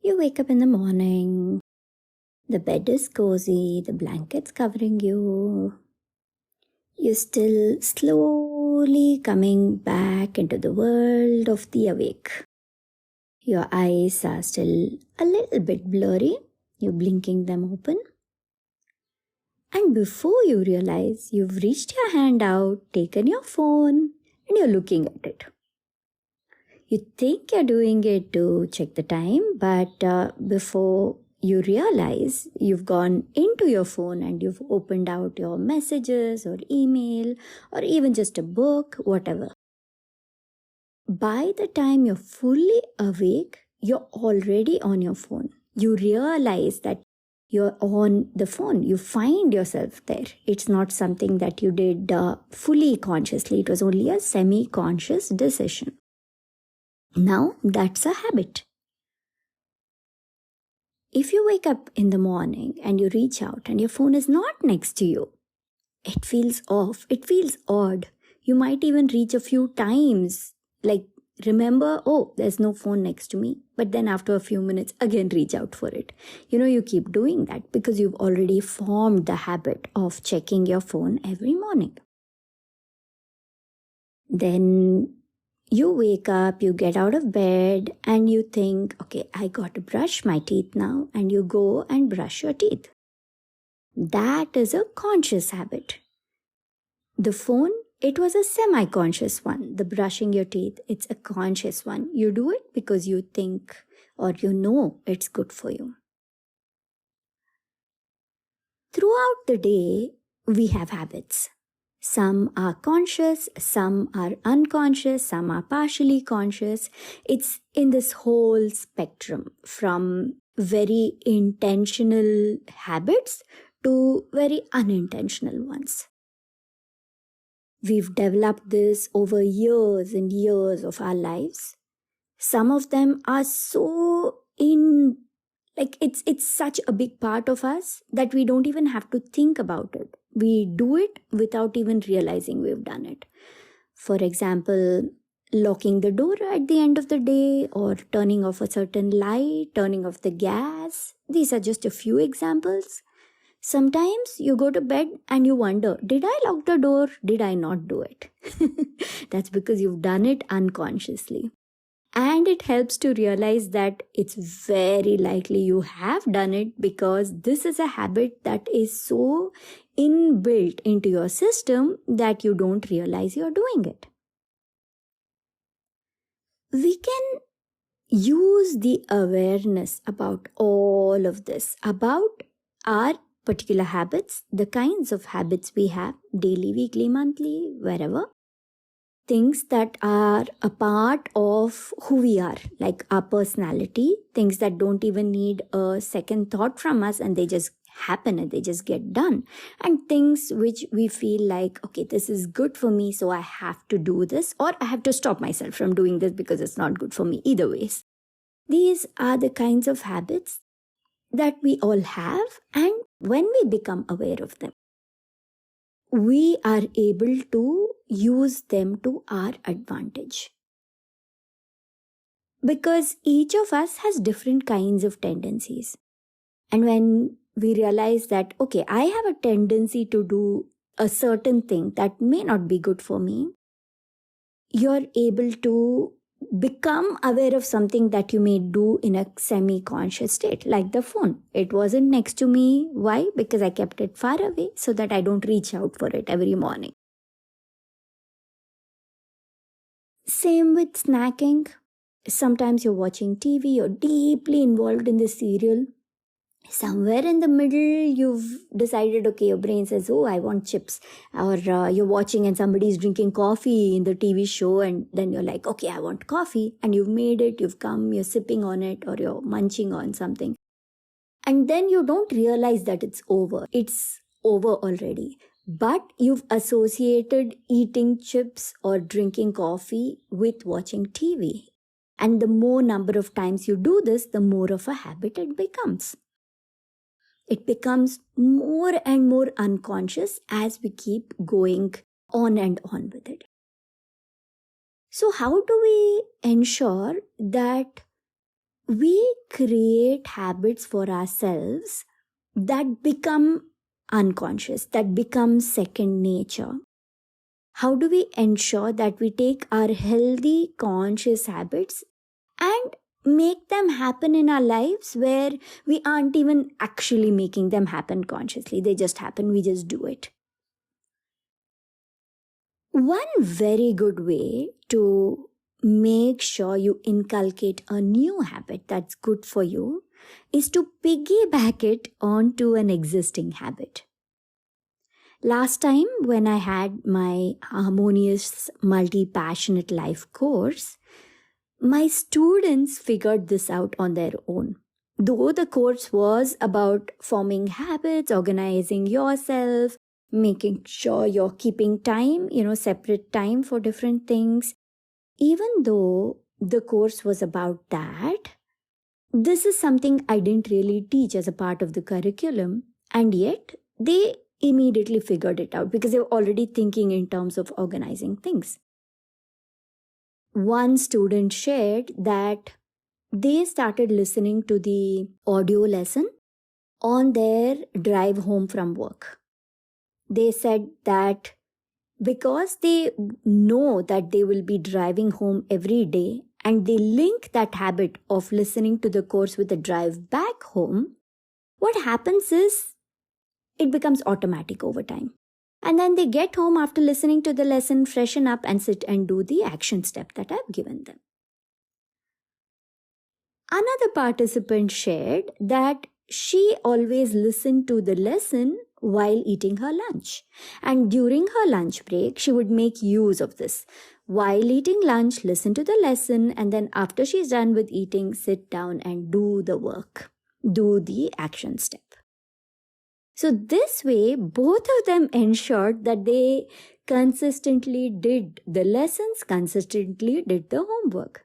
You wake up in the morning, the bed is cozy, the blanket's covering you. You're still slowly coming back into the world of the awake. Your eyes are still a little bit blurry. You're blinking them open. And before you realize, you've reached your hand out, taken your phone, and you're looking at it. You think you're doing it to check the time, but before you realize, you've gone into your phone and you've opened out your messages or email or even just a book, whatever. By the time you're fully awake, you're already on your phone. You realize that you're on the phone. You find yourself there. It's not something that you did fully consciously. It was only a semi-conscious decision. Now, that's a habit. If you wake up in the morning and you reach out and your phone is not next to you, it feels off. It feels odd. You might even reach a few times, like remember, oh, there's no phone next to me. But then after a few minutes, again reach out for it. You keep doing that because you've already formed the habit of checking your phone every morning. Then you wake up, you get out of bed, and you think, okay, I got to brush my teeth now, and you go and brush your teeth. That is a conscious habit. The phone, it was a semi-conscious one. The brushing your teeth, it's a conscious one. You do it because you think or you know it's good for you. Throughout the day, we have habits. Some are conscious, some are unconscious, some are partially conscious. It's in this whole spectrum from very intentional habits to very unintentional ones. We've developed this over years and years of our lives. Some of them are so it's such a big part of us that we don't even have to think about it. We do it without even realizing we've done it. For example, locking the door at the end of the day or turning off a certain light, turning off the gas. These are just a few examples. Sometimes you go to bed and you wonder, did I lock the door? Did I not do it? That's because you've done it unconsciously. And it helps to realize that it's very likely you have done it because this is a habit that is so inbuilt into your system that you don't realize you're doing it. We can use the awareness about all of this, about our particular habits, the kinds of habits we have, daily, weekly, monthly, wherever. Things that are a part of who we are, like our personality, things that don't even need a second thought from us and they just happen and they just get done. And things which we feel like, okay, this is good for me, so I have to do this, or I have to stop myself from doing this because it's not good for me. Either ways. These are the kinds of habits that we all have, and when we become aware of them, we are able to use them to our advantage. Because each of us has different kinds of tendencies. And when we realize that, okay, I have a tendency to do a certain thing that may not be good for me, you're able to become aware of something that you may do in a semi-conscious state, like the phone. It wasn't next to me. Why? Because I kept it far away so that I don't reach out for it every morning. Same with snacking. Sometimes you're watching TV, you're deeply involved in the serial. Somewhere in the middle, you've decided, okay, your brain says, oh, I want chips. Or you're watching and somebody's drinking coffee in the TV show and then you're like, okay, I want coffee. And you've made it, you've come, you're sipping on it or you're munching on something. And then you don't realize that it's over. It's over already. But you've associated eating chips or drinking coffee with watching TV. And the more number of times you do this, the more of a habit it becomes. It becomes more and more unconscious as we keep going on and on with it. So how do we ensure that we create habits for ourselves that become unconscious, that become second nature. How do we ensure that we take our healthy, conscious habits and make them happen in our lives where we aren't even actually making them happen consciously? They just happen, we just do it. One very good way to make sure you inculcate a new habit that's good for you is to piggyback it onto an existing habit. Last time, when I had my Harmonious Multi-Passionate Life course, my students figured this out on their own. Though the course was about forming habits, organizing yourself, making sure you're keeping time, separate time for different things, even though the course was about that, this is something I didn't really teach as a part of the curriculum, and yet they immediately figured it out because they were already thinking in terms of organizing things. One student shared that they started listening to the audio lesson on their drive home from work. They said that because they know that they will be driving home every day and they link that habit of listening to the course with the drive back home, what happens is it becomes automatic over time. And then they get home after listening to the lesson, freshen up and sit and do the action step that I've given them. Another participant shared that she always listened to the lesson while eating her lunch. And during her lunch break, she would make use of this. While eating lunch, listen to the lesson, and then after she's done with eating, sit down and do the work, do the action step. So this way, both of them ensured that they consistently did the lessons, consistently did the homework.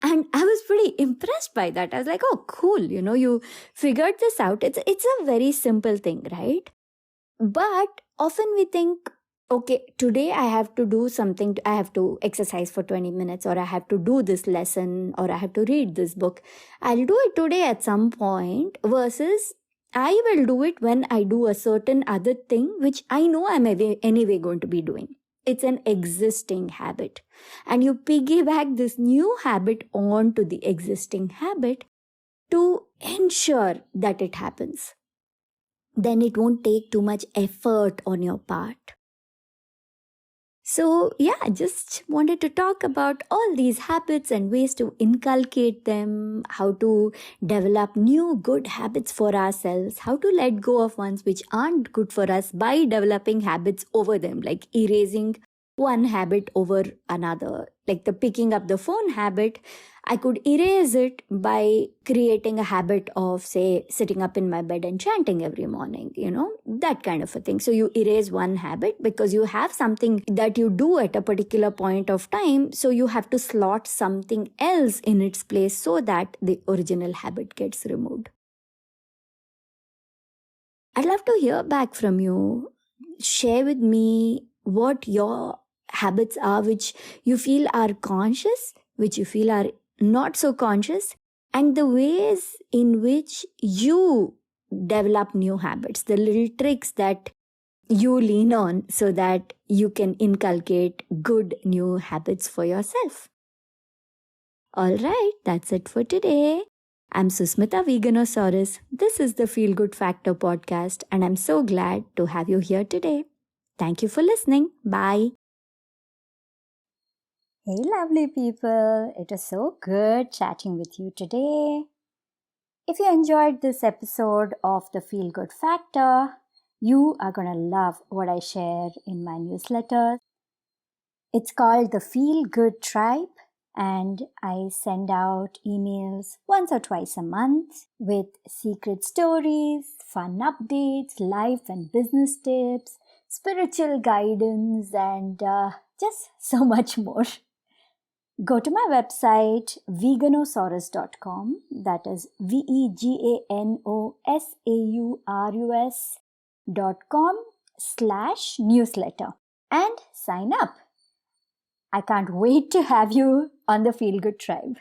And I was pretty impressed by that. I was like, oh, cool. You figured this out. It's a very simple thing, right? But often we think, okay, today I have to do something. I have to exercise for 20 minutes, or I have to do this lesson, or I have to read this book. I'll do it today at some point, versus I will do it when I do a certain other thing, which I know I'm anyway going to be doing. It's an existing habit. And you piggyback this new habit onto the existing habit to ensure that it happens. Then it won't take too much effort on your part. So yeah, I just wanted to talk about all these habits and ways to inculcate them, how to develop new good habits for ourselves, how to let go of ones which aren't good for us by developing habits over them, like erasing one habit over another. Like the picking up the phone habit, I could erase it by creating a habit of, say, sitting up in my bed and chanting every morning, that kind of a thing. So you erase one habit because you have something that you do at a particular point of time. So you have to slot something else in its place so that the original habit gets removed. I'd love to hear back from you. Share with me what your habits are which you feel are conscious, which you feel are not so conscious, and the ways in which you develop new habits, the little tricks that you lean on so that you can inculcate good new habits for yourself. All right, that's it for today. I'm Susmita Veganosaurus. This is the Feel Good Factor podcast, and I'm so glad to have you here today. Thank you for listening. Bye. Hey, lovely people. It was so good chatting with you today. If you enjoyed this episode of the Feel Good Factor, you are going to love what I share in my newsletter. It's called the Feel Good Tribe, and I send out emails once or twice a month with secret stories, fun updates, life and business tips, spiritual guidance, and just so much more. Go to my website, veganosaurus.com, that is veganosaurus.com/newsletter, and sign up. I can't wait to have you on the Feel Good Tribe.